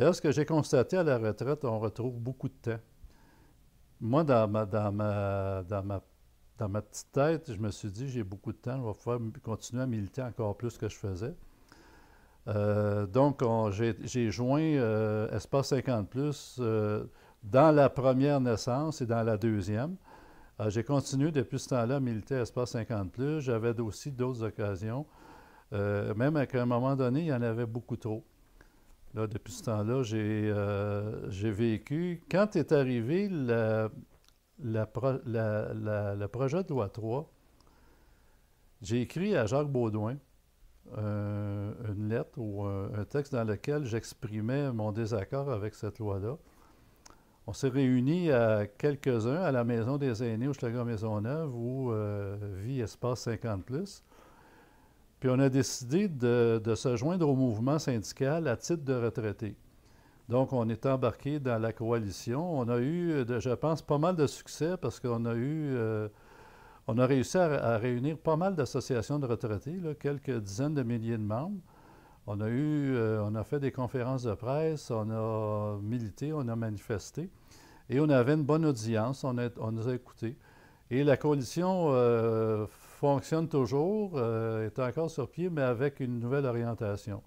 là, ce que j'ai constaté à la retraite, on retrouve beaucoup de temps. Moi, dans ma petite tête, je me suis dit, j'ai beaucoup de temps, je vais pouvoir continuer à militer encore plus que je faisais. Donc, j'ai joint Espace 50 Plus dans la première naissance et dans la deuxième. J'ai continué depuis ce temps-là à militer à Espace 50 Plus. J'avais aussi d'autres occasions. Même à un moment donné, il y en avait beaucoup trop. Là, depuis ce temps-là, j'ai vécu. Quand est arrivé le projet de loi 3, j'ai écrit à Jacques Baudouin une lettre ou un texte dans lequel j'exprimais mon désaccord avec cette loi-là. On s'est réunis à quelques-uns à la Maison des aînés au Schlager Maisonneuve où vit Espace 50 Plus. Puis on a décidé de se joindre au mouvement syndical à titre de retraités. Donc on est embarqué dans la coalition. On a eu, je pense, pas mal de succès parce qu'on on a réussi à réunir pas mal d'associations de retraités, là, quelques dizaines de milliers de membres. On a fait des conférences de presse, on a milité, on a manifesté. Et on avait une bonne audience, on nous a écoutés. Et la coalition fonctionne toujours, est encore sur pied, mais avec une nouvelle orientation.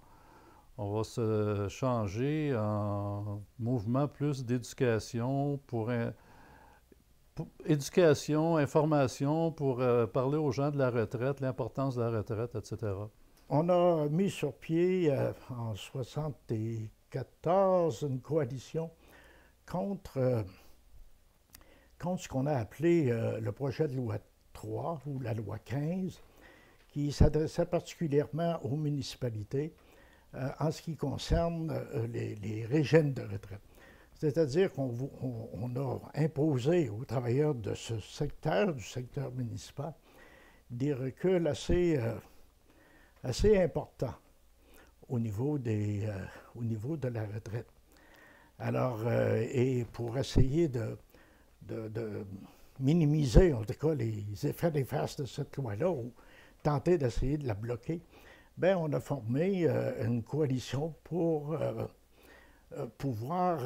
On va se changer en mouvement plus d'éducation éducation, information pour parler aux gens de la retraite, l'importance de la retraite, etc. On a mis sur pied en 1974 une coalition contre, contre ce qu'on a appelé le projet de loi 3 ou la loi 15, qui s'adressait particulièrement aux municipalités en ce qui concerne les régimes de retraite. C'est-à-dire qu'on a imposé aux travailleurs de ce secteur, du secteur municipal, des reculs assez importants au niveau de la retraite. Alors, et pour essayer de minimiser, en tout cas, les effets néfastes de cette loi-là, ou tenter d'essayer de la bloquer, bien, on a formé une coalition pour pouvoir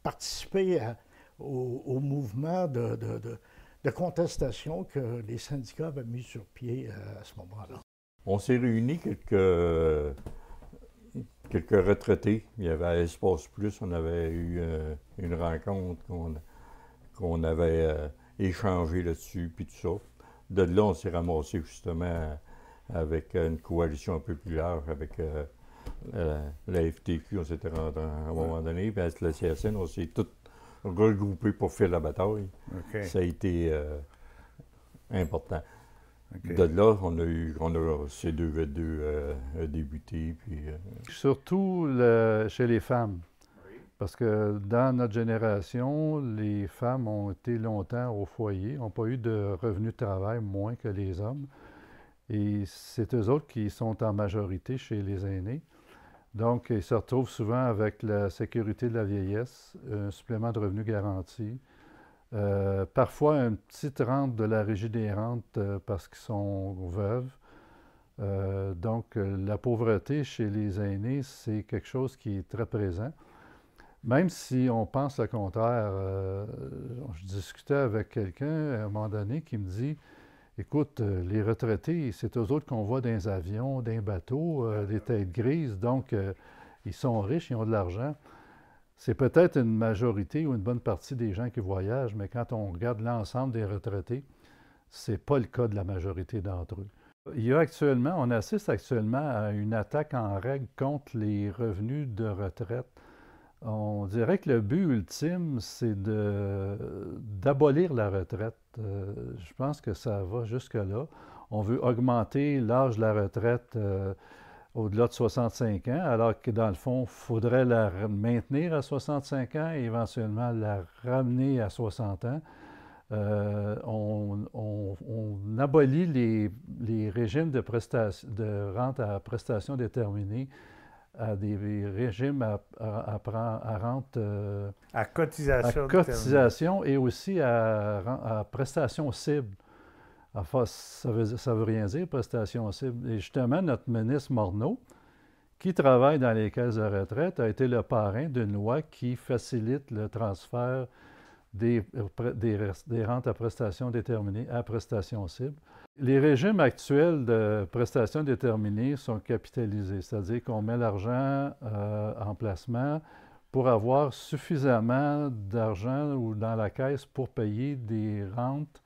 participer au mouvement de contestation que les syndicats avaient mis sur pied à ce moment-là. On s'est réunis quelques retraités. Il y avait à Espace Plus, on avait eu une rencontre qu'on avait échangé là-dessus, puis tout ça. De là, on s'est ramassé justement avec une coalition un peu plus large, avec la FTQ, on s'était rendu à un moment donné, puis avec la CSN, on s'est tous regroupés pour faire la bataille. Okay. Ça a été important. Okay. De là, on a C2V2 a débuté. Puis, Surtout chez les femmes. Oui. Parce que dans notre génération, les femmes ont été longtemps au foyer, n'ont pas eu de revenus de travail moins que les hommes. Et c'est eux autres qui sont en majorité chez les aînés. Donc, ils se retrouvent souvent avec la sécurité de la vieillesse, un supplément de revenus garanti, parfois une petite rente de la Régie des rentes parce qu'ils sont veuves. Donc, la pauvreté chez les aînés, c'est quelque chose qui est très présent. Même si on pense le contraire, je discutais avec quelqu'un à un moment donné qui me dit « Écoute, les retraités, c'est eux autres qu'on voit dans les avions, dans les bateaux, les têtes grises, donc ils sont riches, ils ont de l'argent. » C'est peut-être une majorité ou une bonne partie des gens qui voyagent, mais quand on regarde l'ensemble des retraités, ce n'est pas le cas de la majorité d'entre eux. On assiste actuellement à une attaque en règle contre les revenus de retraite. On dirait que le but ultime, c'est d'abolir la retraite. Je pense que ça va jusque-là. On veut augmenter l'âge de la retraite au-delà de 65 ans, alors que dans le fond, il faudrait la maintenir à 65 ans et éventuellement la ramener à 60 ans. On abolit les régimes de rente à prestations déterminées à des régimes à rente à cotisation, et aussi à prestations cibles. Enfin, ça veut rien dire, prestation cible. Et justement, notre ministre Morneau, qui travaille dans les caisses de retraite a été le parrain d'une loi qui facilite le transfert des rentes à prestations déterminées à prestations cibles. Les régimes actuels de prestations déterminées sont capitalisés, c'est-à-dire qu'on met l'argent en placement pour avoir suffisamment d'argent ou dans la caisse pour payer des rentes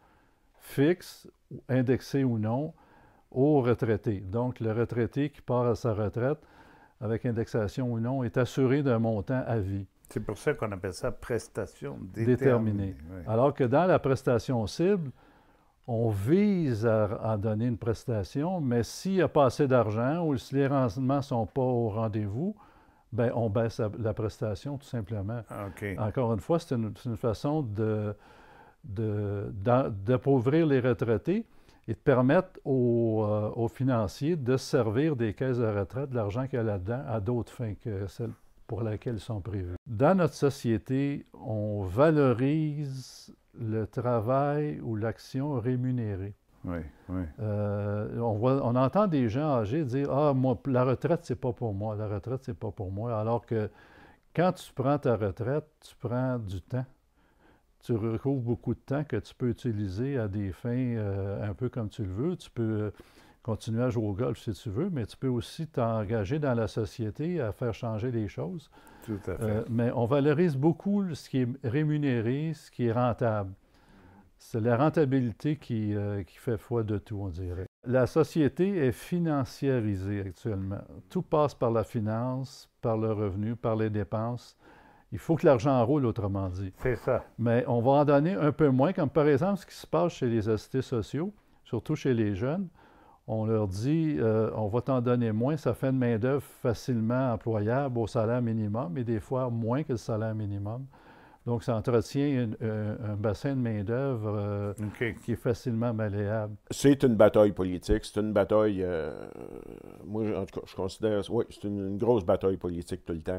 fixes, indexées ou non, aux retraités. Donc, le retraité qui part à sa retraite, avec indexation ou non, est assuré d'un montant à vie. C'est pour ça qu'on appelle ça prestation Déterminée. Oui. Alors que dans la prestation cible, on vise à donner une prestation, mais s'il n'y a pas assez d'argent ou si les rendements ne sont pas au rendez-vous, bien, on baisse la prestation tout simplement. OK. Encore une fois, c'est une façon d'appauvrir les retraités et de permettre aux financiers de se servir des caisses de retraite, de l'argent qu'il y a là-dedans, à d'autres fins que celles pour lesquelles ils sont prévus. Dans notre société, on valorise le travail ou l'action rémunérée. Oui, oui. On entend des gens âgés dire « Ah, moi, la retraite, c'est pas pour moi. La retraite, c'est pas pour moi. » Alors que quand tu prends ta retraite, tu prends du temps. Tu recouvres beaucoup de temps que tu peux utiliser à des fins un peu comme tu le veux. Tu peux continuer à jouer au golf si tu veux, mais tu peux aussi t'engager dans la société à faire changer les choses. Tout à fait. Mais on valorise beaucoup ce qui est rémunéré, ce qui est rentable. C'est la rentabilité qui fait foi de tout, on dirait. La société est financiarisée actuellement. Tout passe par la finance, par le revenu, par les dépenses. Il faut que l'argent roule, autrement dit. C'est ça. Mais on va en donner un peu moins, comme par exemple ce qui se passe chez les assistés sociaux, surtout chez les jeunes. On leur dit, on va t'en donner moins, ça fait une main-d'œuvre facilement employable au salaire minimum et des fois moins que le salaire minimum. Donc, ça entretient un bassin de main-d'œuvre qui est facilement malléable. C'est une bataille politique. C'est une bataille. Moi, en tout cas, je considère. Oui, c'est une grosse bataille politique tout le temps.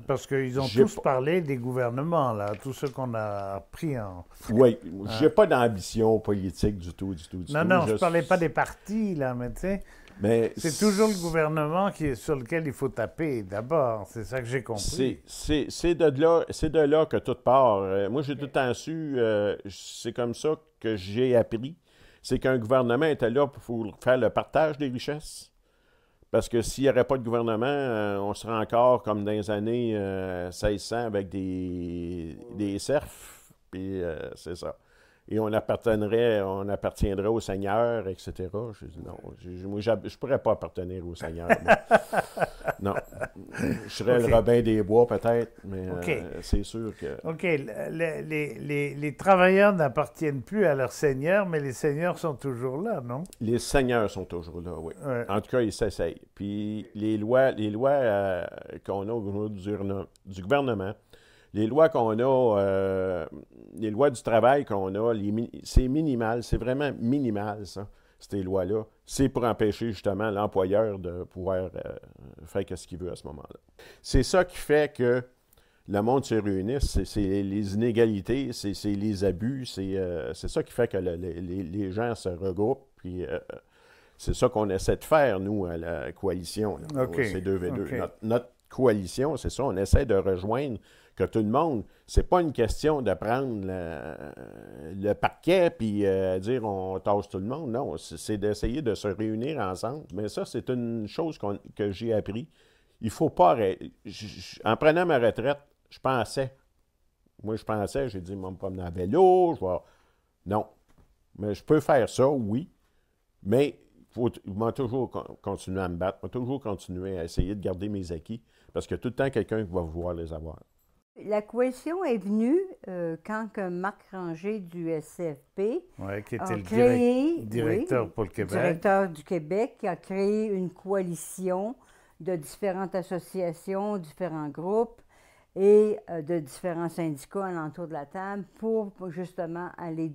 Parce qu'ils ont tous parlé des gouvernements, là, tous ceux qu'on a pris en. Oui, j'ai pas d'ambition politique du tout. Non, je parlais pas des partis, là, mais tu sais. Mais c'est toujours le gouvernement sur lequel il faut taper d'abord. C'est ça que j'ai compris. C'est de là que tout part. Moi, j'ai tout le temps su, c'est comme ça que j'ai appris, c'est qu'un gouvernement était là pour faire le partage des richesses. Parce que s'il n'y aurait pas de gouvernement, on serait encore comme dans les années 1600 avec des serfs. Puis c'est ça. Et on appartiendrait au Seigneur, etc. Je dis non, moi, je ne pourrais pas appartenir au Seigneur. Non. Je serais le Robin des Bois, peut-être, mais c'est sûr que... OK. Les travailleurs n'appartiennent plus à leur Seigneur, mais les seigneurs sont toujours là, non? Les seigneurs sont toujours là, oui. Ouais. En tout cas, ils s'essayent. Puis les lois qu'on a au niveau du gouvernement, les lois qu'on a, les lois du travail qu'on a, c'est minimal, c'est vraiment minimal, ça, ces lois-là. C'est pour empêcher justement l'employeur de pouvoir faire ce qu'il veut à ce moment-là. C'est ça qui fait que le monde se réunisse, c'est les inégalités, c'est les abus, c'est ça qui fait que les gens se regroupent, puis c'est ça qu'on essaie de faire, nous, à la coalition, là, c'est 2v2. Okay. Notre coalition, c'est ça, on essaie de rejoindre que tout le monde, c'est pas une question de prendre le parquet puis dire on tasse tout le monde. Non, c'est d'essayer de se réunir ensemble. Mais ça, c'est une chose que j'ai appris. Il faut pas arrêter. En prenant ma retraite, je pensais, j'ai dit, je vais me promener à vélo, non. Mais je peux faire ça, oui. Mais il va toujours continuer à me battre, il va toujours continuer à essayer de garder mes acquis, parce qu'il y a tout le temps quelqu'un qui va vouloir les avoir. La coalition est venue quand Marc Ranger du SCFP qui était le directeur pour le Québec. Directeur du Québec, qui a créé une coalition de différentes associations, différents groupes et de différents syndicats alentour de la table pour justement aller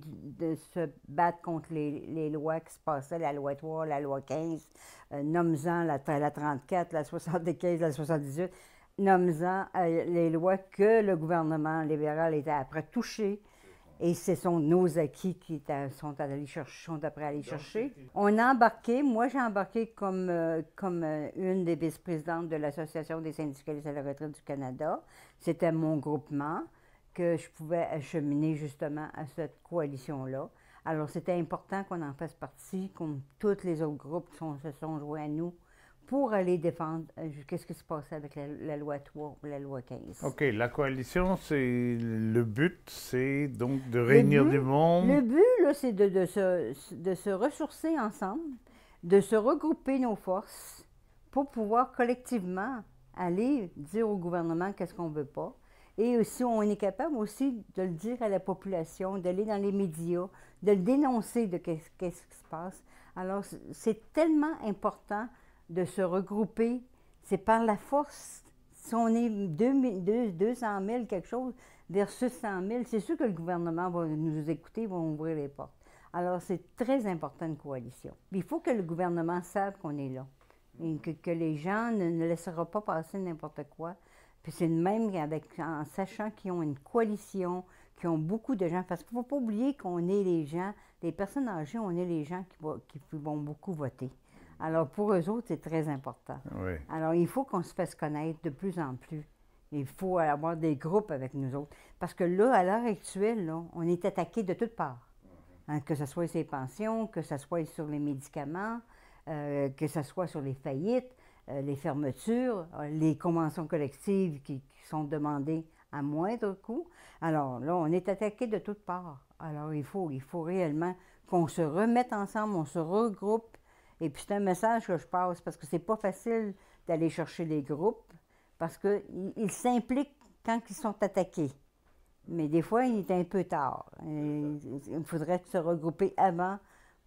se battre contre les lois qui se passaient, la loi 3, la loi 15, nomme-en la 34, la 75, la 78. Nommant les lois que le gouvernement libéral était après touché Et ce sont nos acquis qui sont après aller chercher. On a embarqué, moi j'ai embarqué comme une des vice-présidentes de l'Association des syndicalistes à la retraite du Canada. C'était mon groupement que je pouvais acheminer justement à cette coalition-là. Alors c'était important qu'on en fasse partie, comme tous les autres groupes se sont joints à nous pour aller défendre qu'est-ce qui se passait avec la loi 3 ou la loi 15. OK, la coalition, le but, c'est donc de réunir du monde. Le but, là, c'est de se ressourcer ensemble, de se regrouper nos forces pour pouvoir collectivement aller dire au gouvernement qu'est-ce qu'on ne veut pas. Et aussi, on est capable aussi de le dire à la population, d'aller dans les médias, de le dénoncer de qu'est-ce qui se passe. Alors, c'est tellement important de se regrouper, c'est par la force. Si on est 200 000 quelque chose versus 100 000, c'est sûr que le gouvernement va nous écouter, va ouvrir les portes. Alors, c'est très important une coalition. Il faut que le gouvernement sache qu'on est là et que les gens ne laisseront pas passer n'importe quoi. Puis c'est le même en sachant qu'ils ont une coalition, qu'ils ont beaucoup de gens, parce qu'il ne faut pas oublier qu'on est les gens, les personnes âgées, on est les gens qui vont beaucoup voter. Alors, pour eux autres, c'est très important. Oui. Alors, il faut qu'on se fasse connaître de plus en plus. Il faut avoir des groupes avec nous autres. Parce que là, à l'heure actuelle, là, on est attaqué de toutes parts. Hein, que ce soit sur les pensions, que ce soit sur les médicaments, que ce soit sur les faillites, les fermetures, les conventions collectives qui sont demandées à moindre coût. Alors, là, on est attaqué de toutes parts. Alors, il faut réellement qu'on se remette ensemble, on se regroupe. Et puis, c'est un message que je passe parce que c'est pas facile d'aller chercher les groupes parce qu'ils s'impliquent quand ils sont attaqués. Mais des fois, il est un peu tard. Il faudrait se regrouper avant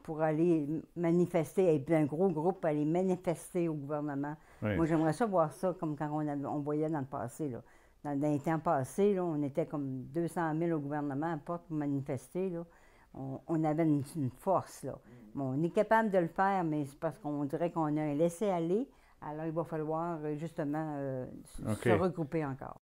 pour aller manifester, et puis un gros groupe aller manifester au gouvernement. Oui. Moi, j'aimerais ça voir ça comme quand on voyait dans le passé. Là. Dans les temps passés, là, on était comme 200 000 au gouvernement, pas pour manifester. Là. On avait une force, là. Bon, on est capable de le faire, mais c'est parce qu'on dirait qu'on a un laisser-aller. Alors, il va falloir justement se regrouper encore.